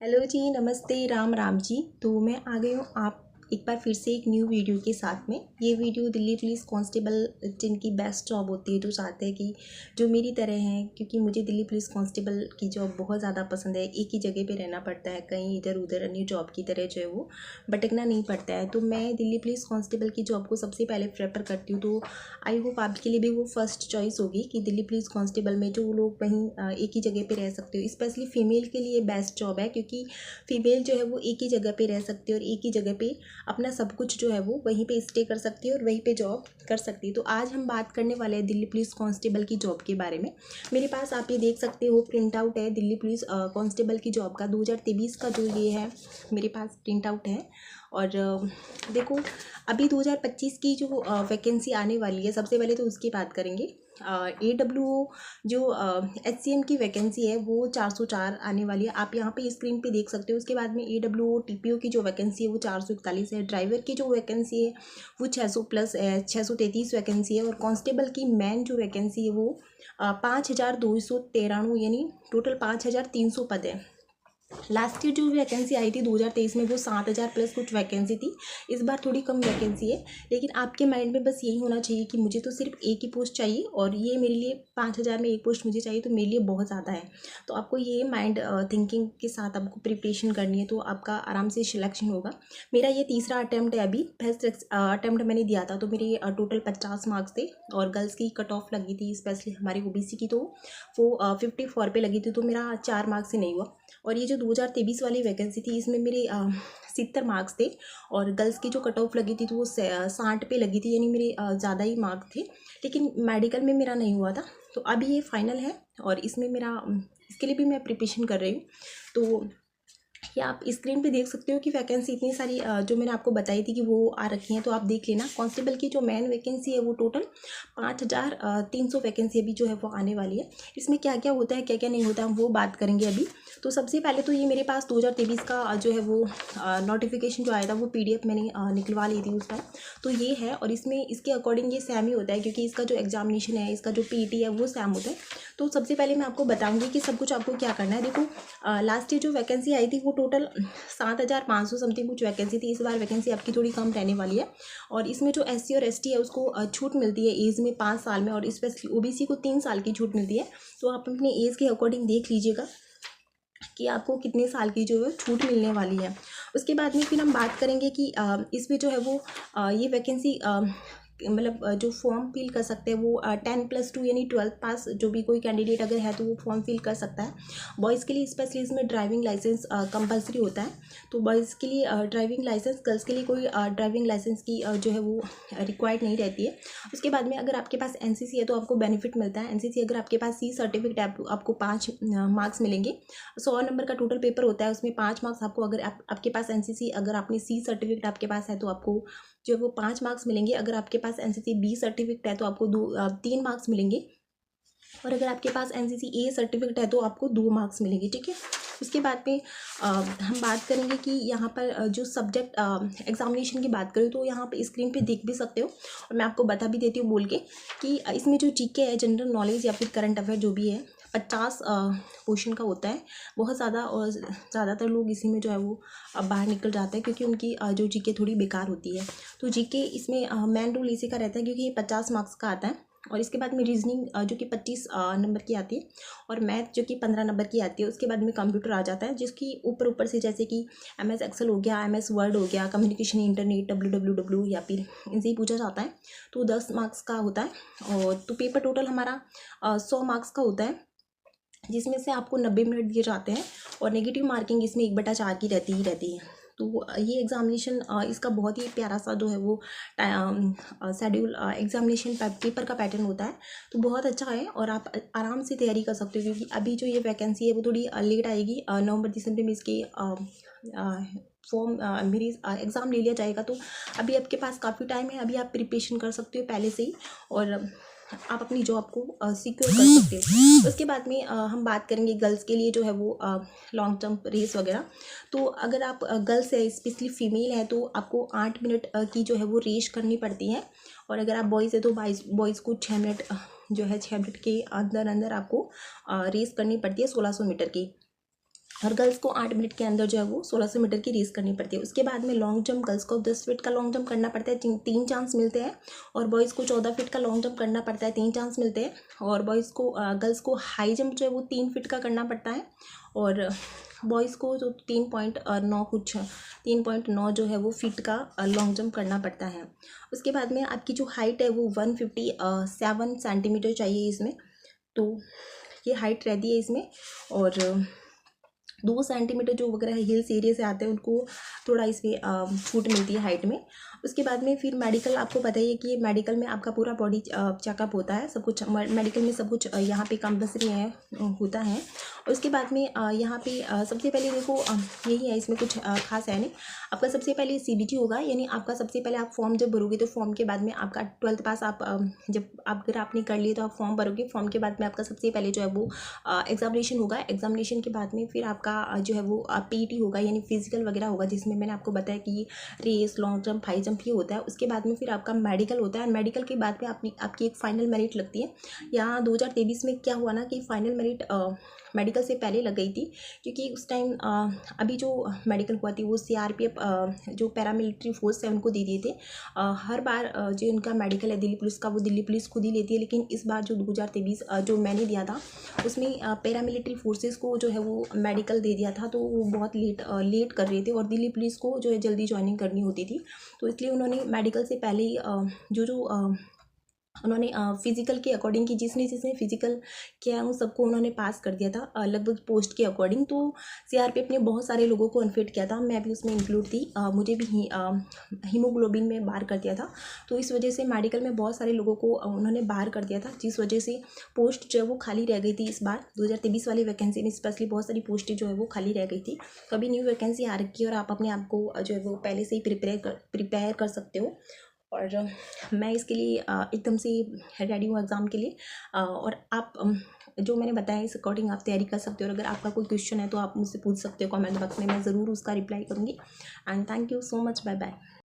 Hello जी, नमस्ते, राम राम जी। तो मैं आ गई हूँ आप एक बार फिर से एक न्यू वीडियो के साथ में। ये वीडियो दिल्ली पुलिस कांस्टेबल जिनकी बेस्ट जॉब होती है, जो चाहते हैं कि जो मेरी तरह हैं, क्योंकि मुझे दिल्ली पुलिस कांस्टेबल की जॉब बहुत ज़्यादा पसंद है। एक ही जगह पे रहना पड़ता है, कहीं इधर उधर अन्य जॉब की तरह जो है वो भटकना नहीं पड़ता है। तो मैं दिल्ली पुलिस कांस्टेबल की जॉब को सबसे पहले प्रेफर करती हूँ। तो आई होप आपके लिए भी वो फर्स्ट चॉइस होगी कि दिल्ली पुलिस कांस्टेबल में जो लोग वहीं एक ही जगह पे रह सकते हो। स्पेशली फीमेल के लिए बेस्ट जॉब है, क्योंकि फीमेल जो है वो एक ही जगह पे रह सकती है और एक ही जगह पे अपना सब कुछ जो है वो वहीं पे स्टे कर सकती है और वहीं पे जॉब कर सकती है। तो आज हम बात करने वाले हैं दिल्ली पुलिस कांस्टेबल की जॉब के बारे में। मेरे पास आप ये देख सकते हो प्रिंट आउट है दिल्ली पुलिस कांस्टेबल की जॉब का 2023 का जो ये है, मेरे पास प्रिंट आउट है। और देखो, अभी 2025 की जो वैकेंसी आने वाली है, सबसे पहले तो उसकी बात करेंगे। AWO जो HCM की वैकेंसी है वो 404 आने वाली है, आप यहाँ पे स्क्रीन पे देख सकते हो। उसके बाद में AWO TPO की जो वैकेंसी है वो 441 है। ड्राइवर की जो वैकेंसी है वो 600 प्लस है, 633 वैकेंसी है। और कांस्टेबल की मैन जो वैकेंसी है वो 5293, यानी टोटल 5300 पद है। लास्ट ईयर जो वैकेंसी आई थी 2023 में वो 7000 प्लस कुछ वैकेंसी थी। इस बार थोड़ी कम वैकेंसी है, लेकिन आपके माइंड में बस यही होना चाहिए कि मुझे तो सिर्फ एक ही पोस्ट चाहिए और ये मेरे लिए 5000 में एक पोस्ट मुझे चाहिए, तो मेरे लिए बहुत ज़्यादा है। तो आपको ये माइंड थिंकिंग के साथ आपको प्रिपरेशन करनी है, तो आपका आराम से सिलेक्शन होगा। मेरा ये तीसरा अटैम्प्ट है। अभी फर्स्ट अटैम्प्ट मैंने दिया था, तो मेरे टोटल 50 मार्क्स थे और गर्ल्स की कट ऑफ लगी थी, स्पेशली हमारी OBC की, तो वो 54 पे लगी थी, तो मेरा 4 मार्क्स से नहीं हुआ। और ये जो 2023 वाली वैकेंसी थी इसमें मेरे 70 मार्क्स थे और गर्ल्स की जो कट ऑफ लगी थी तो वो 60 पे लगी थी, यानी मेरे ज़्यादा ही मार्क्स थे। लेकिन मेडिकल में मेरा नहीं हुआ था, तो अभी ये फाइनल है और इसमें मेरा इसके लिए भी मैं प्रिपरेशन कर रही हूँ। तो ये आप स्क्रीन पे देख सकते हो कि वैकेंसी इतनी सारी जो मैंने आपको बताई थी कि वो आ रखी हैं, तो आप देख लेना। कांस्टेबल की जो मेन वैकेंसी है वो टोटल 5300 वैकेंसी अभी जो है वो आने वाली है। इसमें क्या क्या होता है, क्या क्या नहीं होता है, वो बात करेंगे अभी। तो सबसे पहले तो ये मेरे पास 2023 का जो है वो नोटिफिकेशन जो आया था वो PDF मैंने निकलवा ली थी उस टाइम। तो ये है, और इसमें इसके अकॉर्डिंग ये सेम ही होता है, क्योंकि इसका जो एग्जामिनेशन है, इसका जो PET है वो सेम होता है। तो सबसे पहले मैं आपको बताऊंगी कि सब कुछ आपको क्या करना है। देखो, लास्ट ईयर जो वैकेंसी आई थी वो टोटल 7500 समथिंग कुछ वैकेंसी थी। इस बार वैकेंसी आपकी थोड़ी कम रहने वाली है, और इसमें जो SC और ST है उसको छूट मिलती है एज में 5 साल में, और स्पेशली OBC को 3 साल की छूट मिलती है। तो आप अपनी एज के अकॉर्डिंग देख लीजिएगा कि आपको कितने साल की जो है छूट मिलने वाली है। उसके बाद में फिर हम बात करेंगे कि इसमें जो है वो ये वैकेंसी मतलब जो फॉर्म फिल कर सकते हैं वो 10+2 यानी 12th पास जो भी कोई कैंडिडेट अगर है तो वो फॉर्म फिल कर सकता है। बॉयज़ के लिए स्पेशली इसमें ड्राइविंग लाइसेंस कंपलसरी होता है। तो बॉयज़ के लिए ड्राइविंग लाइसेंस, गर्ल्स के लिए कोई ड्राइविंग लाइसेंस की जो है वो रिक्वायर्ड नहीं रहती है। उसके बाद में अगर आपके पास NCC है तो आपको बेनिफिट मिलता है। NCC अगर आपके पास C सर्टिफिकेट है तो आपको 5 मार्क्स मिलेंगे। 100 नंबर का टोटल पेपर होता है, उसमें 5 मार्क्स आपको, अगर आपके पास NCC, अगर आपने C सर्टिफिकेट आपके पास है तो आपको जो है वो 5 मार्क्स मिलेंगे। अगर आपके पास NCC B सर्टिफिकेट है तो आपको 3 मार्क्स मिलेंगे। और अगर आपके पास NCC A सर्टिफिकेट है तो आपको 2 मार्क्स मिलेंगे, ठीक है। उसके बाद में हम बात करेंगे कि यहाँ पर जो सब्जेक्ट एग्जामिनेशन की बात करें तो यहाँ पे स्क्रीन पे देख भी सकते हो, और मैं आपको बता भी देती हूँ बोल के कि इसमें जो GK है, जनरल नॉलेज या फिर करंट अफेयर जो भी है, 50 क्वेश्चन का होता है। बहुत ज़्यादा, और ज़्यादातर लोग इसी में जो है वो बाहर निकल जाते हैं, क्योंकि उनकी जो GK थोड़ी बेकार होती है। तो GK इसमें मेन रोल इसी का रहता है, क्योंकि ये 50 मार्क्स का आता है। और इसके बाद में रीजनिंग जो कि 25 नंबर की आती है, और मैथ जो कि 15 नंबर की आती है। उसके बाद में कंप्यूटर आ जाता है, जिसकी ऊपर ऊपर से जैसे कि MS एक्सेल हो गया, MS वर्ड हो गया, कम्युनिकेशन इंटरनेट WWW या फिर इनसे ही पूछा जाता है। तो 10 मार्क्स का होता है, और तो पेपर टोटल हमारा 100 मार्क्स का होता है, जिसमें से आपको 90 मिनट दिए जाते हैं, और नेगेटिव मार्किंग इसमें 1/4 की रहती ही रहती है। तो ये एग्जामिनेशन इसका बहुत ही प्यारा सा जो है वो शेड्यूल एग्जामिनेशन पेपर का पैटर्न होता है। तो बहुत अच्छा है, और आप आराम से तैयारी कर सकते हो, क्योंकि अभी जो ये वैकेंसी है वो थोड़ी लेट आएगी। नवंबर दिसंबर में इसके फॉर्म मेरी एग्ज़ाम ले लिया जाएगा। तो अभी आपके पास काफ़ी टाइम है, अभी आप प्रिपरेशन कर सकते हो पहले से ही, और आप अपनी जॉब को सिक्योर कर सकते हो। उसके बाद में हम बात करेंगे गर्ल्स के लिए जो है वो लॉन्ग जंप रेस वगैरह। तो अगर आप गर्ल्स है, स्पेशली फीमेल है, तो आपको 8 मिनट की जो है वो रेस करनी पड़ती है। और अगर आप बॉयज़ है तो बॉयज़ को 6 मिनट जो है 6 मिनट के अंदर अंदर आपको रेस करनी पड़ती है 1600 मीटर की। और गर्ल्स को 8 मिनट के अंदर जो है वो 1600 मीटर की रेस करनी पड़ती है। उसके बाद में लॉन्ग जंप गर्ल्स को 10 फीट का लॉन्ग जंप करना पड़ता है, 3 चांस मिलते हैं। और बॉयज़ को 14 फीट का लॉन्ग जंप करना पड़ता है, 3 चांस मिलते हैं। और बॉयज़ को गर्ल्स को हाई जंप जो है वो 3 फीट का करना पड़ता है। और बॉयज़ को जो 3.9 जो है वो फीट का लॉन्ग जंप करना पड़ता है। उसके बाद में आपकी जो हाइट है वो 157 सेंटीमीटर चाहिए इसमें। तो ये हाइट रहती है इसमें। और 2 सेंटीमीटर जो वगैरह हिल्स एरिया से आते हैं उनको थोड़ा इसमें छूट मिलती है हाइट में। उसके बाद में फिर मेडिकल, आपको पता ही है कि मेडिकल में आपका पूरा बॉडी चेकअप होता है, सब कुछ मेडिकल में सब कुछ यहाँ पे कंपल्सरी है, होता है। उसके बाद में यहाँ पे सबसे पहले देखो यही है, इसमें कुछ खास है नहीं। आपका सबसे पहले CBT होगा, यानी आपका सबसे पहले आप फॉर्म जब भरोगे तो फॉर्म के बाद में आपका 12th पास आप जब अगर आपने कर लिए तो आप फॉर्म भरोगे। फॉर्म के बाद में आपका सबसे पहले जो है वो एग्जामिनेशन होगा। एग्जामिनेशन के बाद में फिर आपका जो है वो PET होगा, यानी फिजिकल वगैरह होगा, जिसमें मैंने आपको बताया कि race, long jump, high jump ये होता है। उसके बाद में फिर आपका मेडिकल होता है। मेडिकल के बाद में आपकी एक फाइनल मेरिट लगती है। यहाँ 2023 में क्या हुआ ना कि फाइनल मेरिट मेडिकल से पहले लग गई थी, क्योंकि उस टाइम अभी जो मेडिकल हुआ थी वो CRPF जो पैरामिलिट्री फोर्स है उनको दे दिए थे। हर बार जो उनका मेडिकल है दिल्ली पुलिस का, वो दिल्ली पुलिस खुद ही लेती है। लेकिन इस बार जो 2023 जो मैंने दिया था उसमें पैरामिलिट्री फोर्सेस को जो है वो मेडिकल दे दिया था, तो वो बहुत लेट कर रहे थे और दिल्ली पुलिस को जो है जल्दी ज्वाइनिंग करनी होती थी। तो इसलिए उन्होंने मेडिकल से पहले ही उन्होंने फिजिकल के अकॉर्डिंग कि जिसने फिजिकल किया उन सबको उन्होंने पास कर दिया था लगभग पोस्ट के अकॉर्डिंग। तो CRPF ने बहुत सारे लोगों को अनफिट किया था, मैं भी उसमें इंक्लूड थी। मुझे भी हीमोग्लोबिन में बाहर कर दिया था। तो इस वजह से मेडिकल में बहुत सारे लोगों को उन्होंने बाहर कर दिया था, जिस वजह से पोस्ट जो है वो खाली रह गई थी। इस बार 2023 वाली वैकेंसी में स्पेशली बहुत सारी पोस्टें जो है वो खाली रह गई थी। कभी न्यू वैकेंसी आ रखी है और आप अपने आप को जो है वो पहले से ही प्रिपेयर कर सकते हो। और मैं इसके लिए एकदम से रेडी हूँ एग्ज़ाम के लिए। और आप जो मैंने बताया इस अकॉर्डिंग आप तैयारी कर सकते हो। और अगर आपका कोई क्वेश्चन है तो आप मुझसे पूछ सकते हो कमेंट बॉक्स में, मैं ज़रूर उसका रिप्लाई करूँगी। And thank you so much, bye bye.